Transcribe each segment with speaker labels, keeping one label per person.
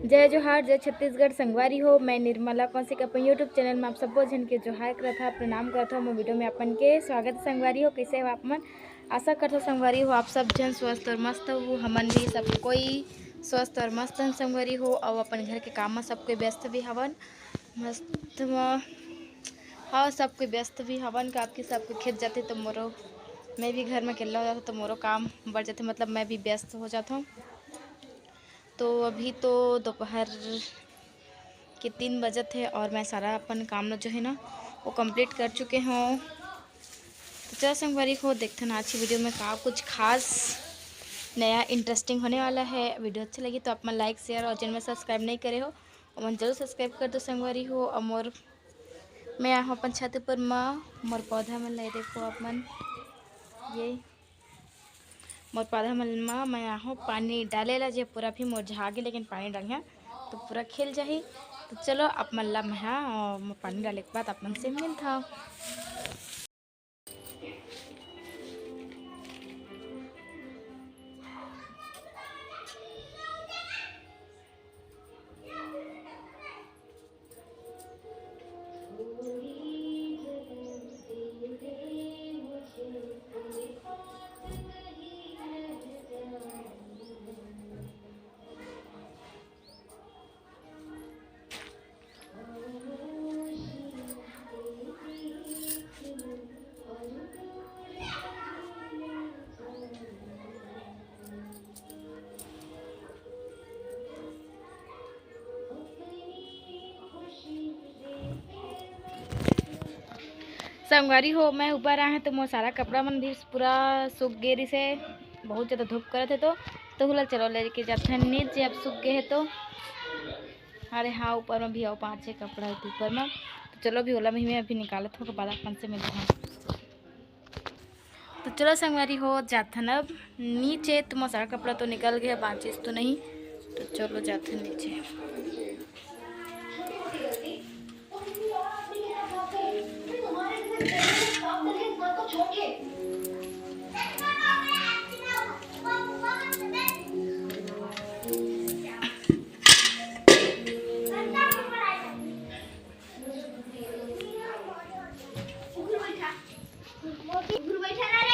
Speaker 1: जय जोहार, जय छत्तीसगढ़ संगवारी हो। मैं निर्मला कौशिक के अपन यूट्यूब चैनल में आप सबको जन के जोहार करत था, प्रणाम करता हूँ। मैं वीडियो में अपन के स्वागत संगवारी हो। कैसे हो आप मन? आशा करता हूँ संगवारी हो आप सब जन स्वस्थ और मस्त हो। हमन भी सब कोई स्वस्थ और मस्त संगवारी हो और अपन घर के काम में सबके व्यस्त भी हवन मस्त हाँ सबके व्यस्त भी हवन का आपके सबके खेत जाते तो मोरो मैं भी घर में अकेला हो जाता तो मोरो काम बढ़ जाते, मतलब मैं भी व्यस्त हो जाता हूँ। तो अभी तो दोपहर के 3 बजे थे और मैं सारा अपन काम जो है ना वो कंप्लीट कर चुके हूँ। तो चलो संगवारी को देखते हैं आज की वीडियो में का कुछ खास नया इंटरेस्टिंग होने वाला है। वीडियो अच्छी लगी तो आप मन लाइक शेयर और चैनल में सब्सक्राइब नहीं करे हो और मन जरूर सब्सक्राइब कर दो संगवारी हो। और मोर मैं यहाँ अपन छत पर मोर पौधा मन ला देखो आप मन, ये मोर पौधा मन में मैं यहाँ पानी डालेला जे पूरा भी मुरझा गे, लेकिन पानी डालिया तो पूरा खिल जाही। तो चलो आप मन ला मैं पानी डाले के बाद आप मन से मिलता हूँ। संगवारी हो मैं ऊपर आया तो मोर सारा कपड़ा मन भी पूरा सूख गए से, बहुत ज़्यादा धूप करे थे तो हुला चलो लेके जाते हैं नीचे। अब सूख गए है तो अरे हाँ ऊपर में भी आओ 5-6 कपड़ा है ऊपर में, तो चलो भी ओला में मैं अभी निकालत हो बाद अपन से मिलते हैं। तो चलो संगवारी हो जाते हैं अब नीचे। तो मोर सारा कपड़ा तो निकल गया, 5 चीज़ तो नहीं, तो चलो जाते हैं नीचे।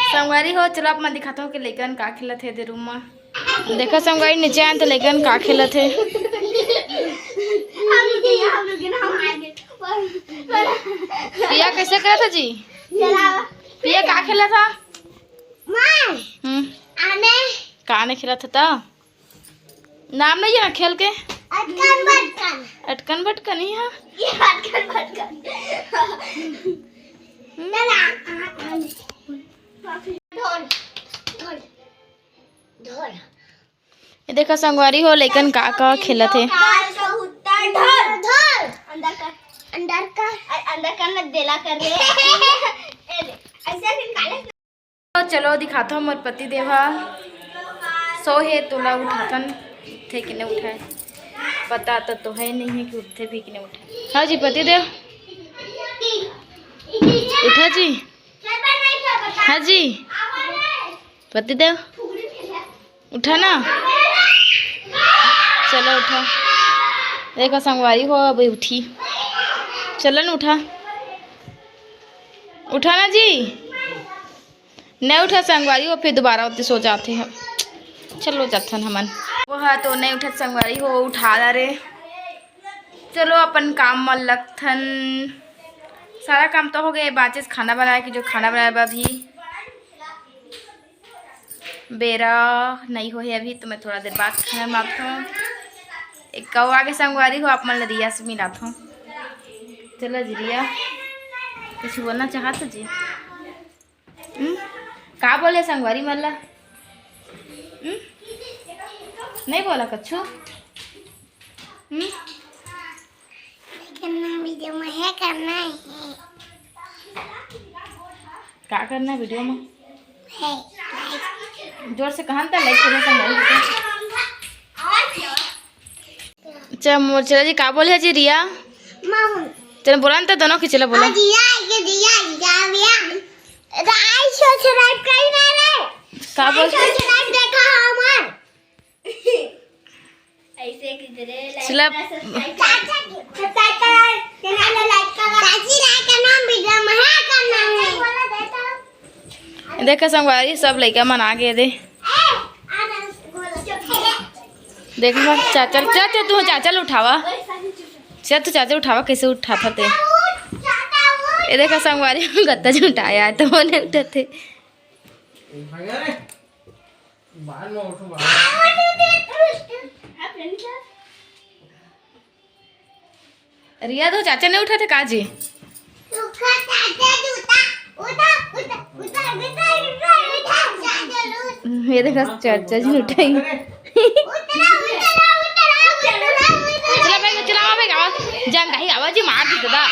Speaker 1: संगवारी हो चलो आप मैं दिखाता हूँ कि लेकिन का खेलत है रूम में। देखो संगवारी नीचे आए तो लेकिन का खेलत है। पिया कैसे करा था जी? पिया का खेला था? का ने खेला था? नाम नहीं है खेल के? अटकन बटकन ही है। ये देखो संगवारी हो लेकिन का खेला थे। तो चलो दिखाता हूँ मोर पति देवा सो है तोला उठाथन थे कि नहीं उठाए पता तो है नहीं है कि उठते भी कि नहीं उठाए। हाँ जी पति देव उठा जी। हाँ जी पति देव उठा ना, चलो उठा। देखो संगवारी हो अभी उठी, चलो ना उठा उठा ना जी। नहीं उठा संगवारी हो फिर दोबारा होते सो जाते हैं। चलो जाथन हमन वो है तो नहीं उठा संगवारी हो उठा ला रे। चलो अपन काम में लगथन, सारा काम तो हो गया, बात खाना बनाया कि जो खाना बनाया अभी बेरा नहीं हो है अभी, तो मैं थोड़ा देर बाद खाना बनाता हूँ। एक कौवा के संगवारी हो आप मन रिया से मिलाता हूँ। चलो जी रिया कुछ बोलना चाहते जी? का बोले संगवारी मल्ला? नहीं बोला कछु?
Speaker 2: वीडियो में है करना है।
Speaker 1: क्या करना है वीडियो में?
Speaker 2: है
Speaker 1: जोर से कहाँ था लाइक करो संगवारी। चलो जी का बोले जी रिया? चलो बोला ना दोनों की, चलो बोला। का बोल
Speaker 2: ऐसे किधरे
Speaker 1: चला देखा संगवारी सब लड़का मन आ गए दे देख चाचा चाचा तू चाचा ले उठावा चल तू चाचा उठावा कैसे उठाता थे ये देखा संगवारी गत्ता जो उठाया तो वो नहीं उठाते रिया तो चाचा नहीं उठाते काजी ये देखा चाचा जी उठाई चला भाई चला भाई आवाज जान कहीं आवाज ही मार दी दादा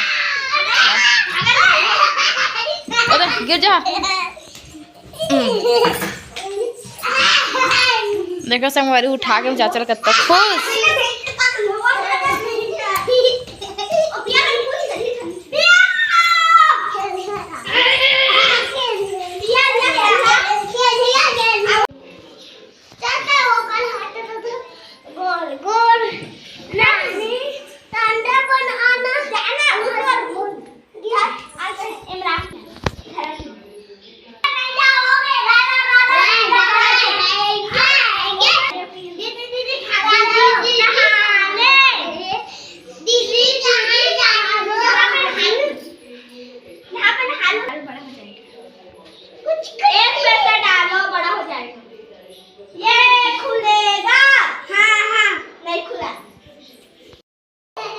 Speaker 1: उधर गिर जा देखो संगवारी उठा के चाचा कत्ता खुश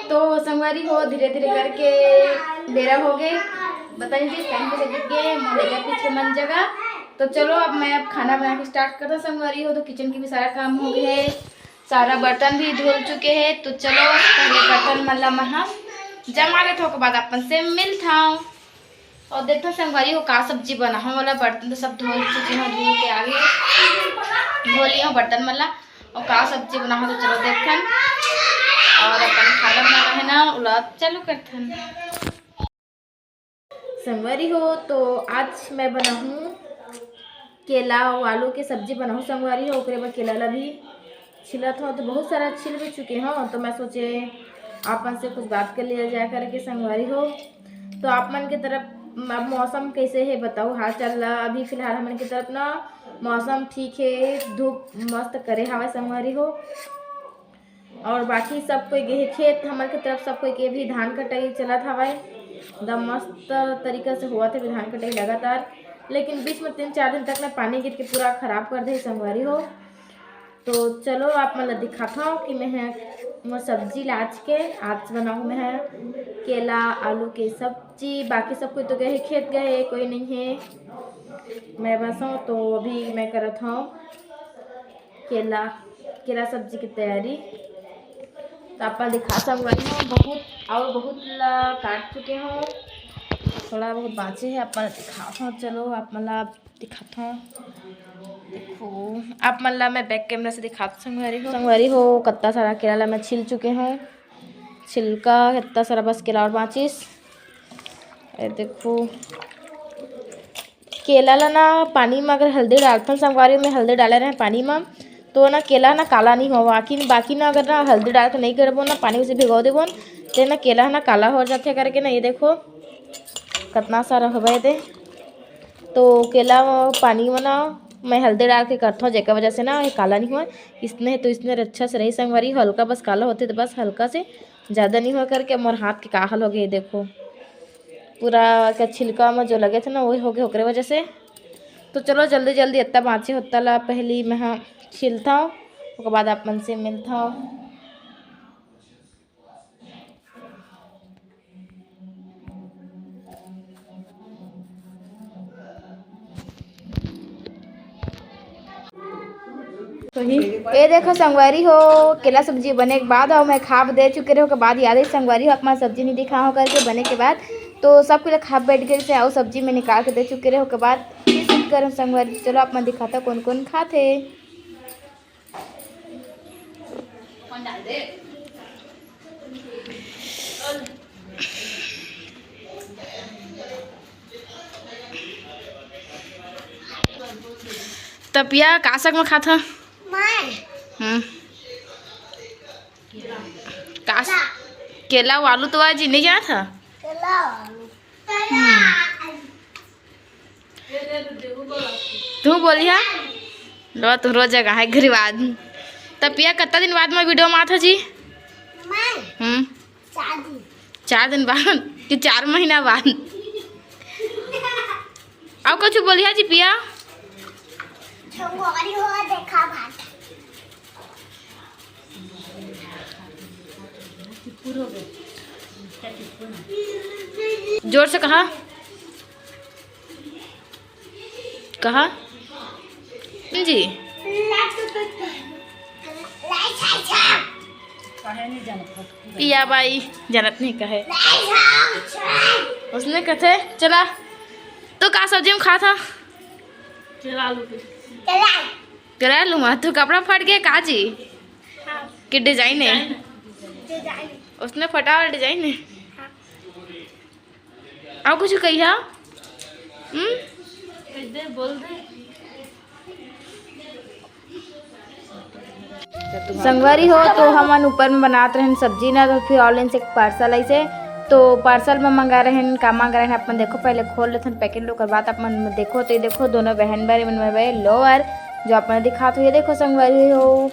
Speaker 1: तो संगवारी हो धीरे धीरे करके बेरा हो गए बताइए जिस टाइम पे लग गए मुझे पीछे मन जगह तो चलो अब मैं खाना बना के स्टार्ट करता संगवारी हो तो किचन की भी सारा काम हो गया है सारा बर्तन भी धुल चुके हैं तो चलो पहले बर्तन मतलब महा जमा लेते हो के बाद अपन से मिलता हूँ और देखो संगवारी हो का सब्जी बना हूँ वाला बर्तन तो सब धुल चुके हैं धुल के आगे धो लिया हूँ बर्तन मतलब और का सब्जी बना हो तो चलो देखन और अपन खाना बनाना है ना उलाद चालू करथन संगवारी हो तो आज मैं बनाऊँ केला और आलू की सब्जी बनाऊँ संगवारी हो ओकरे बाद केला ला भी छिला था तो बहुत सारा छिल भी चुके हैं तो मैं सोचे आप मन से कुछ बात कर लिया जाए करके संगवारी हो तो आप मन की तरफ अब मौसम कैसे है बताओ हाल चल रहा अभी फिलहाल हमन की तरफ ना मौसम ठीक है धूप मस्त करे हवा संगवारी हो और बाकी सब कोई गए खेत हमारे की तरफ सब कोई के भी धान कटाई चला था भाई एकदम मस्त तरीका से हुआ था भी धान कटाई लगातार लेकिन बीच में 3-4 दिन तक ना पानी गिर के पूरा ख़राब कर दे संगवारी हो तो चलो आप मतलब दिखाता हूँ कि मैं सब्जी लाज के आज बनाऊँ मैं केला आलू की सब्जी बाकी सब कोई तो गए खेत गए कोई नहीं है मैं बस हूँ तो अभी मैं करता हूँ केला सब्जी की तैयारी तो आप दिखा संगवारी हूँ बहुत काट चुके हों थोड़ा बहुत बाँचे है आप दिखाता हूँ चलो आप मतलब दिखाता हूँ देखो आप मतलब मैं बैक कैमरा से दिखाता संगवारी हो कितना सारा केला मैं छिल चुके हैं छिलका कितना सारा बस केला और बाँचिस देखो केला ला ना पानी में अगर हल्दी डालते संगवारी में हल्दी डाले रहे पानी में तो ना केला ना काला नहीं हो बाकी ना अगर ना हल्दी डाल के नहीं करबो ना पानी से भिगो देबो तो ना केला ना काला हो जाते करके ना ये देखो कितना सारा हो गए थे तो केला पानी में ना मैं हल्दी डाल के करता हूँ जेका वजह से ना ये काला नहीं हुआ इसने तो इसने अच्छा से रही संगवारी हल्का बस काला होते तो बस हल्का से ज़्यादा नहीं हुआ करके मोर हाथ के का हाल हो गए देखो पूरा क्या छिलका में जो लगे थे ना वही हो गए ओकरे वजह से तो चलो जल्दी जल्दी इतना बाँचे होता ला पहली मैं हाँ छिलता हूँ उसके बाद आप मन से मिलता हूँ तो ही ये देखो संगवारी हो केला सब्जी बने के बाद और मैं खाब दे चुके रहो के बाद याद है संगवारी हो अपना सब्जी नहीं दिखा हो करके बने के बाद तो सबके लिए खाब बैठ गए से आओ सब्जी में निकाल के दे चुके रहो के बाद फिर कर संगवारी चलो आप मैं दिखाता कौन कौन खाते तपिया का सक में खाता केला और आलू तो आज नहीं जाना था। तू बोलिया लो तू रोज जगह है घर बाद तब पिया कितना दिन बाद में वीडियो में आता जी। 4 दिन बाद कि 4 महीना बाद। अब कुछ बोलिया जी पिया। जोर से कहा कहा जी। पिया बाई जनत नहीं कहे उसने कथे चला तो का सब्जी में खा था करा लूँगा तो कपड़ा फट गया काजी कि डिजाइन है उसने फटा हुआ डिजाइन है। अब कुछ कहिया बोल दे। संगवारी हो तो हम ऊपर में बनाते रहे सब्जी ना तो फिर ऑनलाइन से पार्सल ऐसे तो पार्सल में मंगा रहे हैं का मंगा रहे हैं अपन देखो पहले खोल लेते हैं पैकेट लोग बाद अपन देखो तो ये देखो दोनों बहन भाई लोअर जो अपन दिखा तो ये देखो संगवारी हो